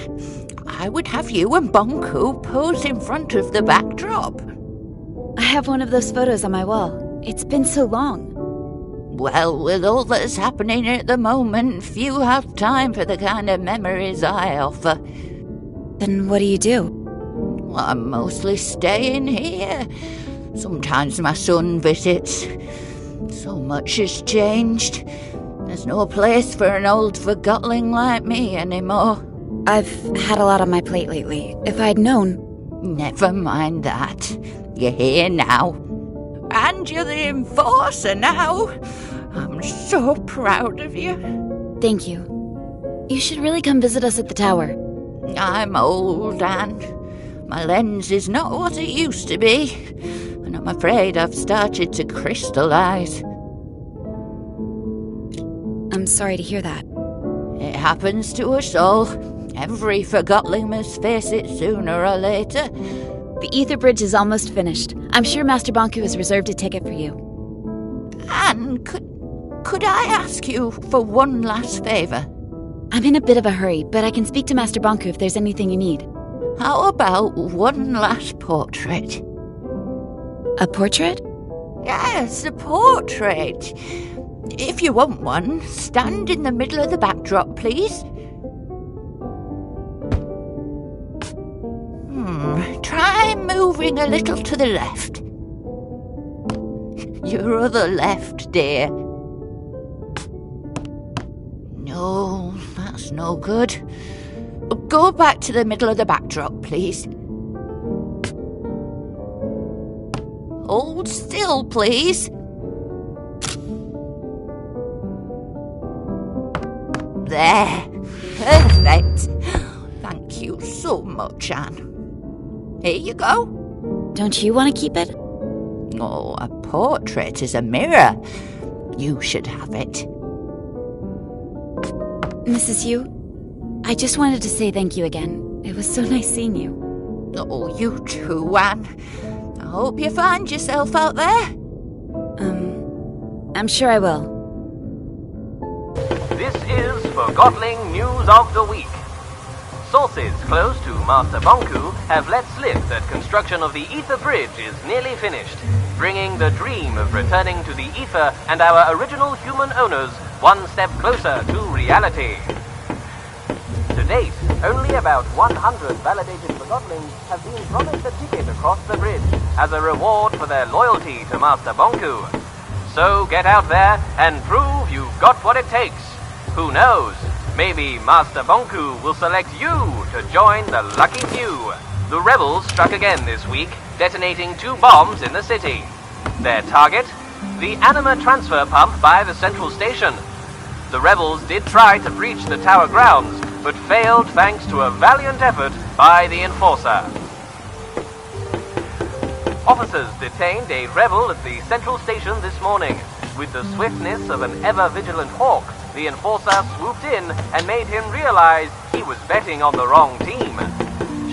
S11: I would have you and Bonku pose in front of the backdrop.
S4: I have one of those photos on my wall. It's been so long.
S11: Well, with all that's happening at the moment, few have time for the kind of memories I offer.
S4: Then what do you do?
S11: I'm mostly staying here. Sometimes my son visits. So much has changed. There's no place for an old Forgottling like me anymore.
S4: I've had a lot on my plate lately. If I'd known...
S11: Never mind that. You're here now. And you're the Enforcer now. I'm so proud of you.
S4: Thank you. You should really come visit us at the tower.
S11: I'm old, Anne. My lens is not what it used to be, and I'm afraid I've started to crystallize.
S4: I'm sorry to hear that.
S11: It happens to us all. Every Forgottling must face it sooner or later.
S4: The ether bridge is almost finished. I'm sure Master Bonku has reserved a ticket for you.
S11: Anne, could I ask you for one last favour?
S4: I'm in a bit of a hurry, but I can speak to Master Bonku if there's anything you need.
S11: How about one last portrait?
S4: A portrait?
S11: Yes, a portrait. If you want one, stand in the middle of the backdrop, please. Try moving a little to the left. Your other left, dear. No, that's no good. Go back to the middle of the backdrop, please. Hold still, please. There. Perfect. Thank you so much, Anne. Here you go.
S4: Don't you want to keep it?
S11: Oh, a portrait is a mirror. You should have it.
S4: Mrs. Yu, I just wanted to say thank you again. It was so nice seeing you.
S11: Oh, you too, Anne. I hope you find yourself out there.
S4: I'm sure I will.
S19: This is Forgotton News of the Week. Sources close to Master Bonku have let slip that construction of the Ether Bridge is nearly finished, bringing the dream of returning to the Ether and our original human owners one step closer to reality. To date, only about 100 validated Forgottlings have been promised a ticket across the bridge as a reward for their loyalty to Master Bonku. So get out there and prove you've got what it takes. Who knows? Maybe Master Bonku will select you to join the lucky few. The rebels struck again this week, detonating 2 bombs in the city. Their target? The Anima transfer pump by the central station. The rebels did try to breach the tower grounds, but failed thanks to a valiant effort by the Enforcer. Officers detained a rebel at the central station this morning. With the swiftness of an ever-vigilant hawk, the Enforcer swooped in and made him realize he was betting on the wrong team.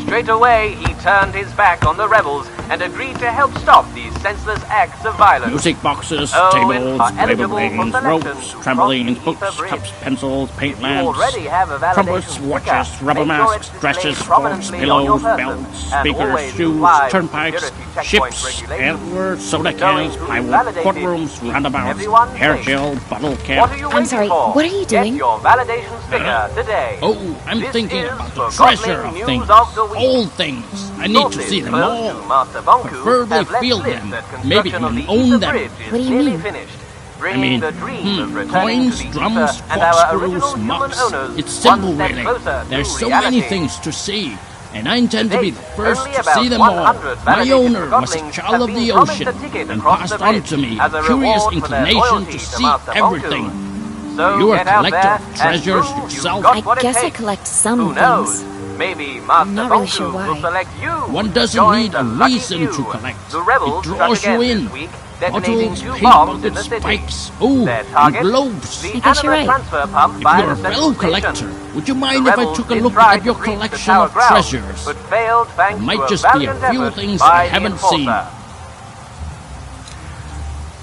S19: Straight away, he turned his back on the rebels and agreed to help stop these senseless acts of violence.
S20: Music boxes,
S19: Owen
S20: tables,
S19: are eligible
S20: label
S19: for
S20: planes,
S19: selection
S20: ropes,
S19: to
S20: trampolines,
S19: cross the
S20: books,
S19: Ether
S20: cups,
S19: Bridge.
S20: pencils, paint
S19: You
S20: lamps,
S19: already have a validation
S20: trumpets,
S19: sticker.
S20: watches, rubber
S19: Make sure
S20: masks,
S19: it's
S20: dresses,
S19: displayed
S20: forks,
S19: prominently on
S20: pillows,
S19: your person,
S20: belts,
S19: and
S20: speakers,
S19: always
S20: shoes,
S19: comply with
S20: turnpikes,
S19: security checkpoint
S20: ships,
S19: regulations.
S20: antlers, soda
S19: Knowing
S20: cans,
S19: who's
S20: plywood,
S19: validated
S20: courtrooms,
S19: keeps
S20: roundabouts,
S19: everyone
S20: hair
S19: safe.
S20: gel, bottle
S19: What
S20: cap.
S19: are you waiting
S4: sorry,
S19: for?
S4: what are you doing?
S19: Get your validation sticker today.
S20: Oh, I'm
S19: This
S20: thinking
S19: is
S20: about the
S19: Forgotton
S20: treasure of
S19: News
S20: things,
S19: of the Week.
S20: old things. I need to see them all.
S19: Master Bonku
S20: Preferably
S19: have let
S20: feel
S19: slip
S20: them.
S19: that
S20: Maybe
S19: construction of
S20: even
S19: the
S20: own
S19: Ether
S20: them.
S19: Bridge is
S4: What do you
S19: nearly
S4: mean?
S19: finished, bringing the dream of returning
S20: coins,
S19: to the
S20: drums,
S19: Ether and our
S20: corkscrews,
S19: original human
S20: mugs.
S19: owners
S20: It's simple,
S19: one step
S20: really.
S19: closer
S20: There's
S19: to
S20: so
S19: reality.
S20: many things to see, and I intend to be the first
S19: Only
S20: to
S19: about
S20: see them all.
S19: 100
S20: My
S19: validated
S20: owner was a
S19: Forgottlings
S20: child
S19: have
S20: of
S19: been
S20: the
S19: promised
S20: ocean
S19: a ticket
S20: and
S19: across
S20: passed
S19: the
S20: on
S19: bridge
S20: to me
S19: as a
S20: curious
S19: reward for their
S20: inclination
S19: loyalty
S20: to
S19: to
S20: see
S19: Master
S20: everything.
S19: Bonku. So
S20: You're a
S19: get out
S20: collector
S19: there
S20: of
S19: and
S20: treasures
S19: prove you've
S20: yourself.
S19: got
S4: I
S19: what it
S4: guess I
S19: takes.
S4: collect some
S19: Who knows?
S4: things.
S19: Maybe Master
S4: not really
S19: Bonku
S4: sure why.
S19: will select you.
S20: One
S19: to
S20: doesn't
S19: join
S20: need
S19: the
S20: a
S19: lucky
S20: reason
S19: few.
S20: to collect.
S19: The rebels
S20: It
S19: struck
S20: draws you
S19: again
S20: in.
S19: this week, detonating
S20: Bottles,
S19: 2
S20: paint
S19: bombs in
S20: buckets,
S19: the city.
S20: spikes, ooh,
S19: Their
S20: and
S19: target,
S20: globes.
S19: the
S4: I guess you're
S19: Anima
S4: right.
S19: transfer pump
S20: If
S19: by
S20: you're
S19: the
S20: a
S19: central
S20: fellow collector,
S19: station.
S20: would you
S19: The
S20: mind if I
S19: rebels
S20: took a
S19: did
S20: look
S19: try
S20: at your
S19: to reach the
S20: collection
S19: tower
S20: of
S19: grounds,
S20: treasures?
S19: but failed thanks
S20: Might
S19: to a
S20: just be a
S19: valiant
S20: few
S19: effort
S20: things
S19: by
S20: I
S19: the
S20: haven't
S19: Enforcer.
S20: seen.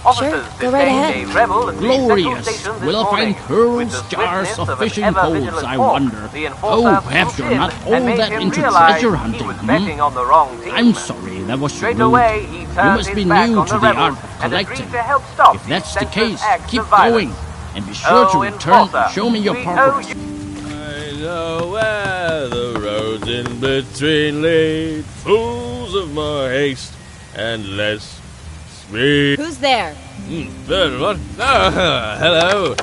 S19: Officers
S4: Go right
S19: detained
S4: ahead.
S19: a rebel at the central
S20: Glorious.
S19: station this
S20: Will I
S19: morning.
S20: find
S19: With
S20: pearls,
S19: the
S20: jars,
S19: swiftness
S20: or
S19: of an
S20: fishing
S19: ever-vigilant
S20: poles, I
S19: hawk,
S20: wonder?
S19: the Enforcer
S20: Oh, perhaps
S19: swooped
S20: you're
S19: in
S20: not
S19: and
S20: all
S19: made
S20: that
S19: him
S20: into
S19: realize
S20: treasure
S19: he
S20: hunting,
S19: was betting on the wrong team.
S20: I'm sorry, that was
S19: Straight
S20: rude.
S19: away, he
S20: You
S19: turned
S20: must
S19: his
S20: be
S19: back
S20: new
S19: on
S20: to
S19: the
S20: the
S19: rebels
S20: art of
S19: and agreed
S20: collecting.
S19: to help stop
S20: If that's the
S19: these senseless
S20: case,
S19: acts
S20: keep
S19: of violence.
S20: going. And be sure to return
S19: Enforcer,
S20: and show me your
S19: we
S20: progress.
S19: owe you-
S12: I know where the roads in between lead, fools of more haste and less speed.
S4: Who's there?
S12: What? Oh, hello.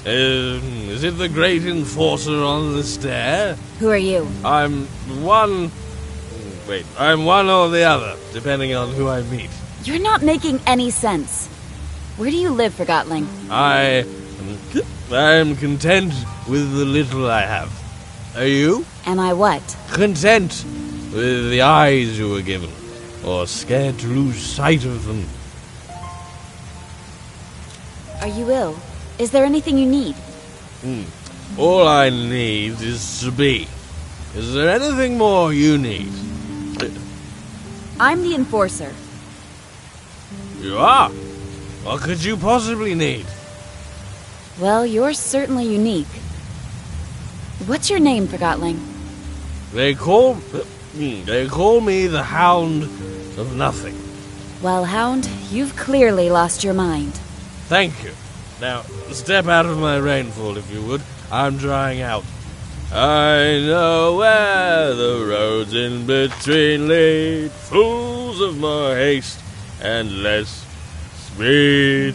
S12: Is it the great Enforcer on the stair?
S4: Who are you?
S12: I'm one or the other, depending on who I meet.
S4: You're not making any sense. Where do you live, Forgotling?
S12: I'm content with the little I have. Are you?
S4: Am I what?
S12: Content with the eyes you were given, or scared to lose sight of them?
S4: Are you ill? Is there anything you need?
S12: All I need is to be. Is there anything more you need?
S4: I'm the Enforcer.
S12: You are? What could you possibly need?
S4: Well, you're certainly unique. What's your name, Forgotling?
S12: They call me the Hound of Nothing.
S4: Well, Hound, you've clearly lost your mind.
S12: Thank you. Now, step out of my rainfall, if you would. I'm drying out. I know where the roads in between lead, fools of more haste and less speed.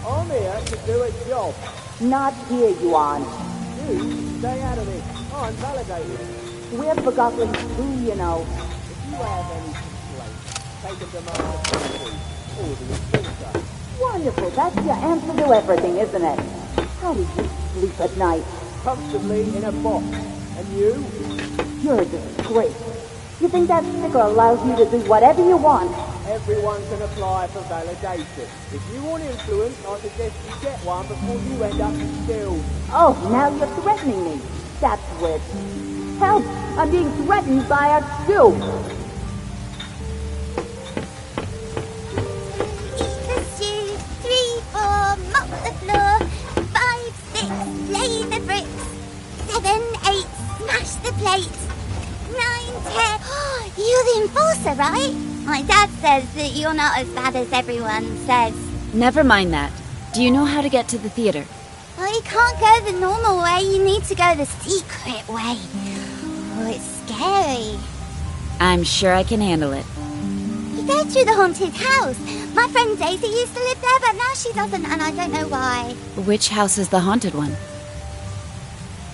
S15: I'm here to do a job.
S21: Not here, Yuan.
S15: You stay out of this. I'm validated.
S21: We're Forgotton too, you know.
S15: If you have any complaints, take them to Master Bonku or the Enforcer.
S21: Wonderful. That's your answer to everything, isn't it? How do you sleep at night?
S15: Comfortably in a box. And you?
S21: You're a disgrace. You think that sticker allows you to do whatever you want?
S15: Everyone can apply for validation. If you want influence, I suggest you get one before you end up killed.
S21: Oh, now you're threatening me. That's weird. Help! I'm being threatened by a shoe!
S1: Eat 3, 4, mop the floor. 5, 6, lay the bricks. 7, 8, smash the plates. 9, 10. You're the enforcer, right? My dad says that you're not as bad as everyone says.
S4: Never mind that. Do you know how to get to the theater?
S1: Well, you can't go the normal way. You need to go the secret way. Oh, it's scary.
S4: I'm sure I can handle it.
S1: You go through the haunted house. My friend Daisy used to live there, but now she doesn't, and I don't know why.
S4: Which house is the haunted one?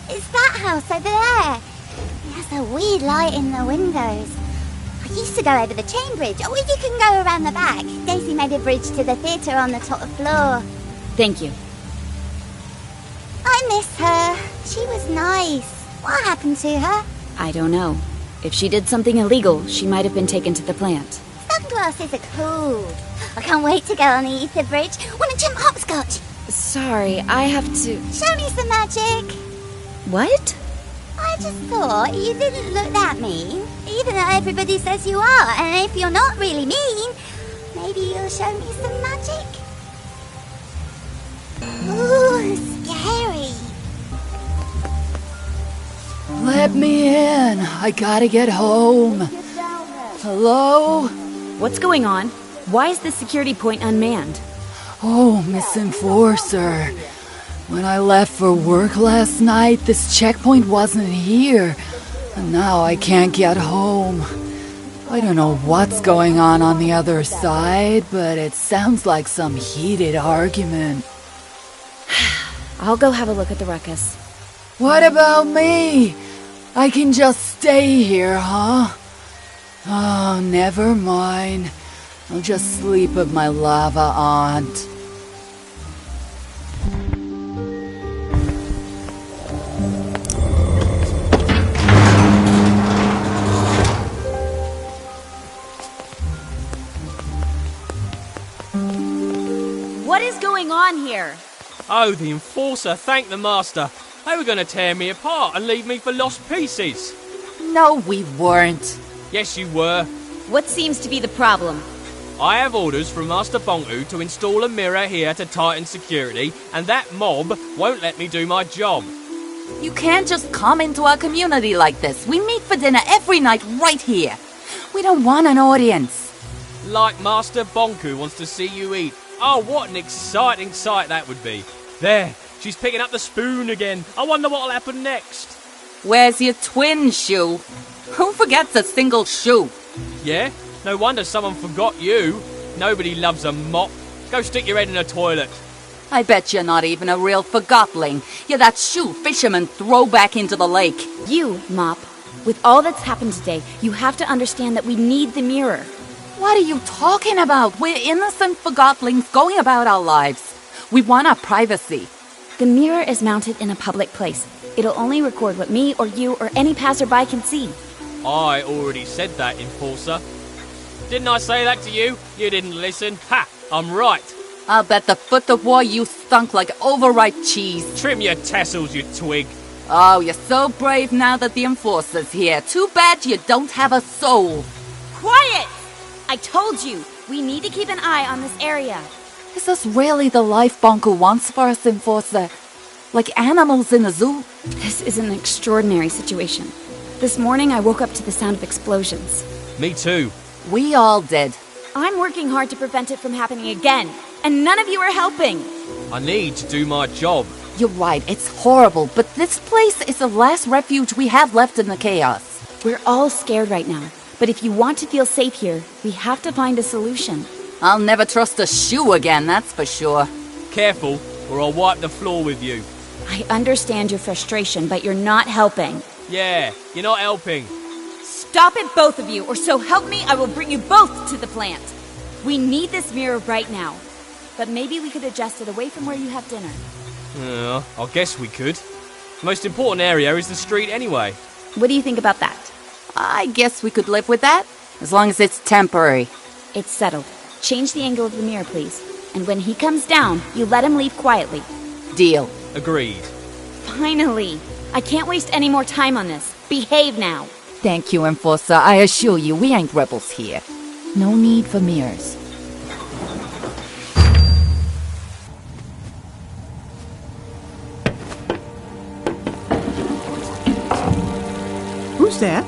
S1: It's that house over there. It has a weird light in the windows. I used to go over the chain bridge, or you can go around the back. Daisy made a bridge to the theatre on the top floor.
S4: Thank you.
S1: I miss her. She was nice. What happened to her?
S4: I don't know. If she did something illegal, she might have been taken to the plant.
S1: Sunglasses are cool. I can't wait to go on the ether bridge. Want to jump hopscotch?
S4: Sorry, I have to...
S1: Show me some magic.
S4: What?
S1: I just thought you didn't look that mean, even though everybody says you are. And if you're not really mean, maybe you'll show me some magic. Ooh, scary.
S2: Let me in. I gotta get home. Hello?
S4: What's going on? Why is this security point unmanned?
S2: Oh, Miss Enforcer. When I left for work last night, this checkpoint wasn't here. And now I can't get home. I don't know what's going on the other side, but it sounds like some heated argument.
S4: I'll go have a look at the ruckus.
S2: What about me? I can just stay here, huh? Oh, never mind. I'll just sleep with my lava aunt.
S4: What is going on here?
S7: Oh, the Enforcer, thank the Master. They were going to tear me apart and leave me for lost pieces.
S2: No, we weren't.
S7: Yes, you were.
S4: What seems to be the problem?
S7: I have orders from Master Bonku to install a mirror here to tighten security, and that mob won't let me do my job.
S2: You can't just come into our community like this. We meet for dinner every night right here. We don't want an audience.
S7: Like Master Bonku wants to see you eat. Oh, what an exciting sight that would be. There, she's picking up the spoon again. I wonder what'll happen next.
S2: Where's your twin shoe? Who forgets a single shoe?
S7: Yeah? No wonder someone forgot you. Nobody loves a mop. Go stick your head in a toilet.
S2: I bet you're not even a real Forgotling. You're that shoe fishermen throw back into the lake.
S4: You, Mop, with all that's happened today, you have to understand that we need the mirror.
S2: What are you talking about? We're innocent Forgotlings going about our lives. We want our privacy.
S4: The mirror is mounted in a public place. It'll only record what me or you or any passerby can see.
S7: I already said that, Enforcer. Didn't I say that to you? You didn't listen. Ha! I'm right.
S2: I'll bet the foot of war you stunk like overripe cheese.
S7: Trim your tassels, you twig.
S2: Oh, you're so brave now that the Enforcer's here. Too bad you don't have a soul.
S4: Quiet! I told you, we need to keep an eye on this area.
S2: Is this really the life Bonku wants for us, Enforcer? Like animals in a zoo?
S4: This is an extraordinary situation. This morning I woke up to the sound of explosions.
S7: Me too.
S2: We all did.
S4: I'm working hard to prevent it from happening again, and none of you are helping.
S7: I need to do my job.
S2: You're right, it's horrible, but this place is the last refuge we have left in the chaos.
S4: We're all scared right now, but if you want to feel safe here, we have to find a solution.
S2: I'll never trust a shoe again, that's for sure.
S7: Careful, or I'll wipe the floor with you.
S4: I understand your frustration, but you're not helping.
S7: Yeah, you're not helping.
S4: Stop it, both of you, or so help me, I will bring you both to the plant. We need this mirror right now, but maybe we could adjust it away from where you have dinner.
S7: I guess we could. The most important area is the street anyway.
S4: What do you think about that?
S2: I guess we could live with that, as long as it's temporary.
S4: It's settled. Change the angle of the mirror, please. And when he comes down, you let him leave quietly.
S2: Deal.
S7: Agreed.
S4: Finally! I can't waste any more time on this. Behave now.
S2: Thank you, Enforcer. I assure you, we ain't rebels here. No need for mirrors.
S8: Who's that?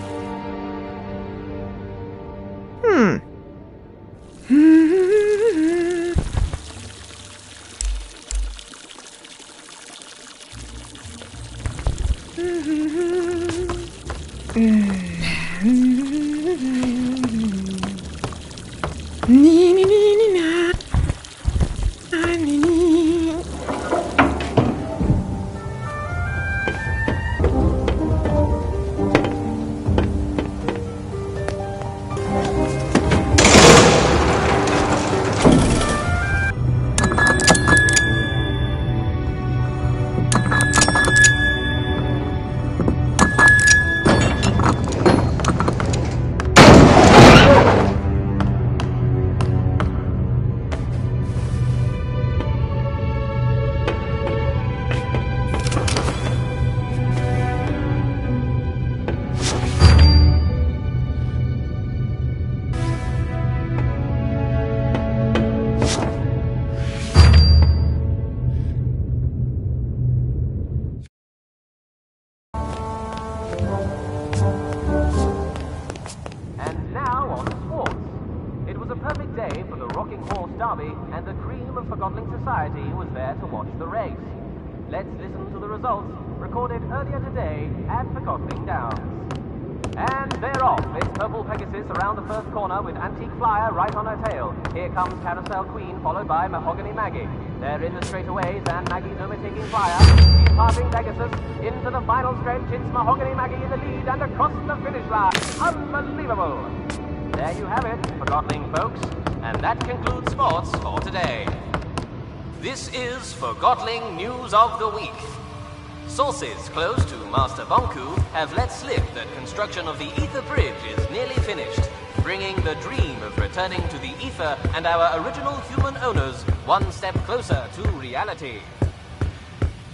S19: And the cream of Forgotton society was there to watch the race. Let's listen to the results recorded earlier today at Forgotton Downs. And they're off. It's Purple Pegasus around the first corner with Antique Flyer right on her tail. Here comes Carousel Queen, followed by Mahogany Maggie. They're in the straightaways, and Maggie's overtaking Flyer. She's passing Pegasus. Into the final stretch, it's Mahogany Maggie in the lead and across the finish line. Unbelievable! There you have it, Forgotton folks. And that concludes sports for today. This is Forgotton News of the Week. Sources close to Master Bonku have let slip that construction of the Ether Bridge is nearly finished, bringing the dream of returning to the Ether and our original human owners one step closer to reality.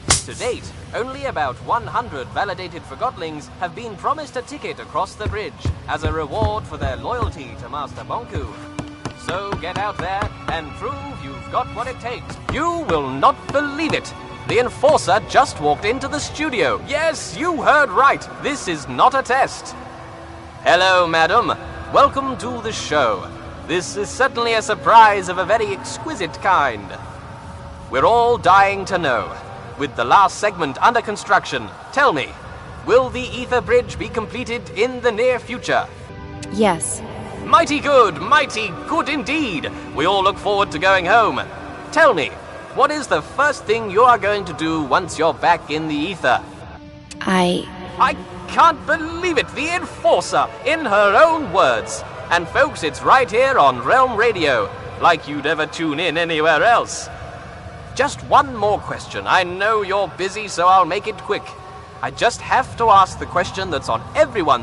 S19: To date, only about 100 validated Forgottlings have been promised a ticket across the bridge as a reward for their loyalty to Master Bonku. So get out there and prove you've got what it takes. You will not believe it. The Enforcer just walked into the studio. Yes, you heard right. This is not a test. Hello, madam. Welcome to the show. This is certainly a surprise of a very exquisite kind. We're all dying to know. With the last segment under construction, tell me, will the Ether Bridge be completed in the near future?
S4: Yes.
S19: Mighty good indeed. We all look forward to going home. Tell me, what is the first thing you are going to do once you're back in the Ether?
S4: I
S19: can't believe it, the Enforcer, in her own words. And folks, it's right here on Realm Radio, like you'd ever tune in anywhere else. Just one more question. I know you're busy, so I'll make it quick. I just have to ask the question that's on everyone's